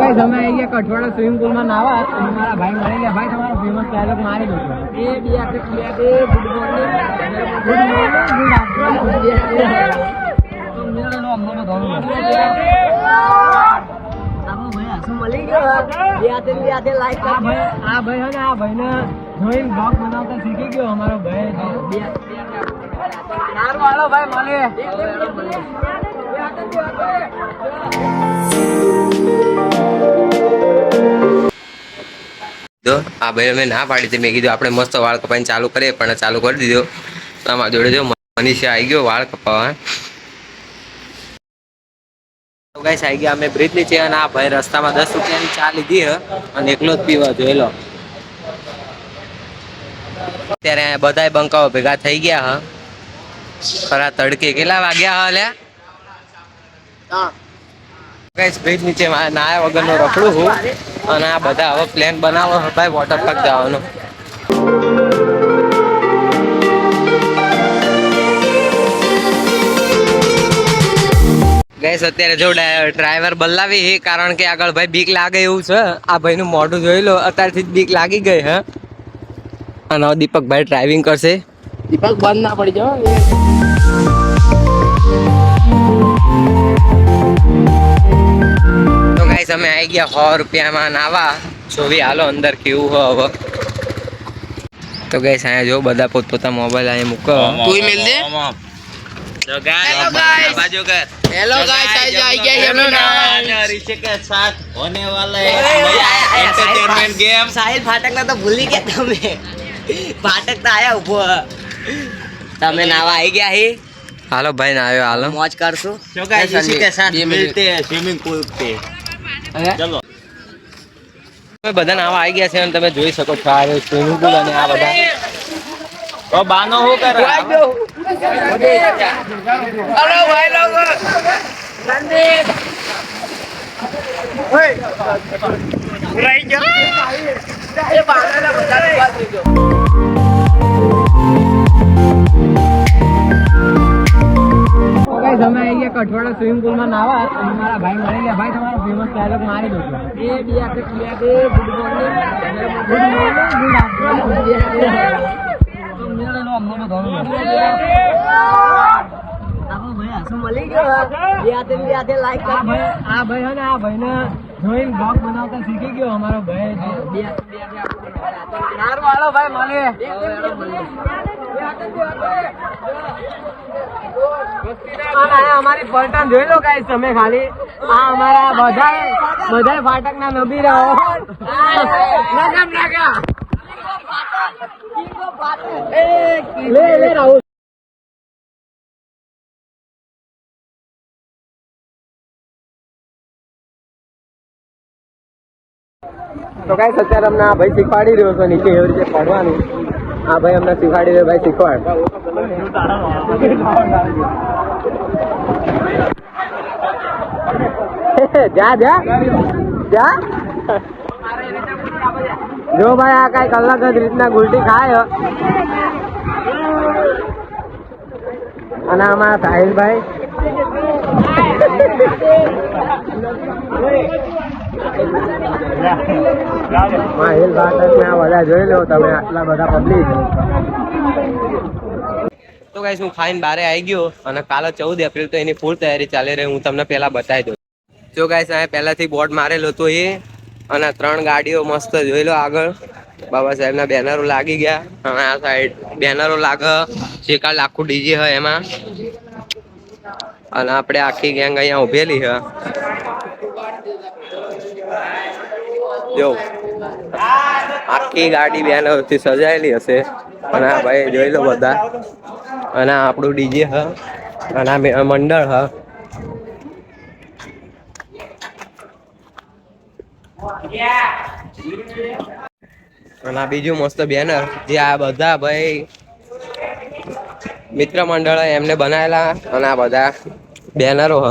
guys हमें ये कठवाड़ा swimming pool में नावा हमारा भाई मरे गया भाई तुम्हारा फेमस डायलॉग मारे दो ये बिया के किया दे गुड मॉर्निंग गुड आफ्टरनून तो मेरा नो अम्मा को दोनों अब भैया सो मली गया ये आते लाइक कर भाई आ भाई है ना आ भाई ने જોઈન બ્લોગ બનાવતા શીખી ગયો અમારો ભાઈ નાર વાળો ભાઈ મળે તો આ ભાઈ અમે ના પાડી હતી મેં કીધું આપણે મસ્ત વાળ કપાઈને ચાલુ કરીએ પણ ચાલુ કરી દીધો તમારા જોડે જો મનીષા આવી ગયો વાળ કપાવવા તો ગાઈસ આવી ગયા અમે બ્રિજ નીચે અને આ ભાઈ રસ્તામાં 10 રૂપિયાની ચા લીધી હે અને એકલો જ પીવા જોઈ લો અત્યારે બધાય બંકાઓ ભેગા થઈ ગયા હ ખરા તડકે કેટલા વાગ્યા હ લ્યા ગાઈસ બ્રિજ નીચે નાયા વગરનો રખડું હું અને આ બધા હવે પ્લાન બનાવો ભાઈ વોટર પાર્ક જવાનો ગાઈસ અત્યારે જો ડ્રાઈવર બદલાવી છે કારણ કે આગળ ભાઈ બીક લાગે એવું છે આ ભાઈનું મોઢું જોઈ લો અત્યારથી જ બીક લાગી ગઈ હે અને દીપક ભાઈ ડ્રાઇવિંગ કરશે દીપક બંધ ના પડી જાવ તો ગાઈસ અમે આવી ગયા 100 રૂપિયામાં નાવા જોવી હાલો અંદર કેવું હો હવે તો ગાઈસ અહીંયા જો બધા પોતપોતા મોબાઈલ અહીંયા મૂકો તું મિલ દે तो गाइस बाजू कर हेलो गाइस आई गया हम लोग ऋषि के साथ होने वाला है एंटरटेनमेंट गेम साहिल फाटक ना तो भूल ही गया तुमने फाटक तो आया उभो તમે નાવા આવી ગયા હી હાલો ભાઈ ના આવ્યો હાલો મોજ કરશું तो गाइस ऋषि के साथ मिलते हैं स्विमिंग पूल पे चलो તમે બધા નાવા આવી ગયા છે અને તમે જોઈ શકો છો આ સ્વિમિંગ પૂલ અને આ બધા तो बानो हो कर हेलो भाई लोग संदीप ओए राइट जा ये बाहर ना बता दे बात दो गाइस हमें ये कठवाड़ा स्विमिंग पूल में नावा हमारा भाई मरे गया भाई तुम्हारा फेमस डायलॉग मारे दो ये बिया के किया दे गुड मॉर्निंग गुड आफ्टरनून मेरा नो अम्मा को दोनों अब भैया सो मली गया ये आते लाइक कर भाई आ भाई है ना आ भाई ने જોઈન બ્લોગ બનાવતા શીખી ગયો અમારો ભાઈ નાર વાળો ભાઈ મળે અમારી પલટન જોઈ લો ગાઈસ તમે ખાલી આ અમારા બધા ફાટક ના નબી રહો નગમ નાગા ले राहुल तो गाइस અત્યારે અમને આ ભાઈ શીખવાડી રહ્યો છે નીચે એવી રીતે પડવાનું આ ભાઈ અમને શીખવાડી રહ્યો ભાઈ શીખવાડ જા જા જા જો ભાઈ આ કઈક અલગ જ રીતના ગુલટી ખાય અને અમારા સાહિલભાઈ સાહિલ ભાટક ને આ બધા જોઈ લો તમે આટલા બધા પબ્લિક તો ગાઈસ હું ફાઇન બારે આવી ગયો અને કાલે 14 એપ્રિલ તો એની ફૂલ તૈયારી ચાલી રહી હું તમને પહેલા બતાવી દઉં જો ગાઈસ આ પહેલાથી બોર્ડ મારેલો હતો એ અને 3 ગાડીઓ મસ્ત જોઈ લો આગળ બાબા સાહેબ ના બેનરો લાગી ગયા અને આ સાઈડ બેનરો લાગે જે કાલ આખું ડીજે હોય એમાં અને આપણે આખી ગેંગ અહીંયા ઉભેલી છે જો આખી ગાડી બેનરોથી સજાયેલી હશે અને આ ભાઈ જોઈ લો બધા અને આ આપણું ડીજે હ અને આ મંડળ હ અને આ બીજું મસ્ત બેનર જે આ બધા ભાઈ મિત્ર મંડળ એમને બનાવેલા અને આ બધા બેનરો હ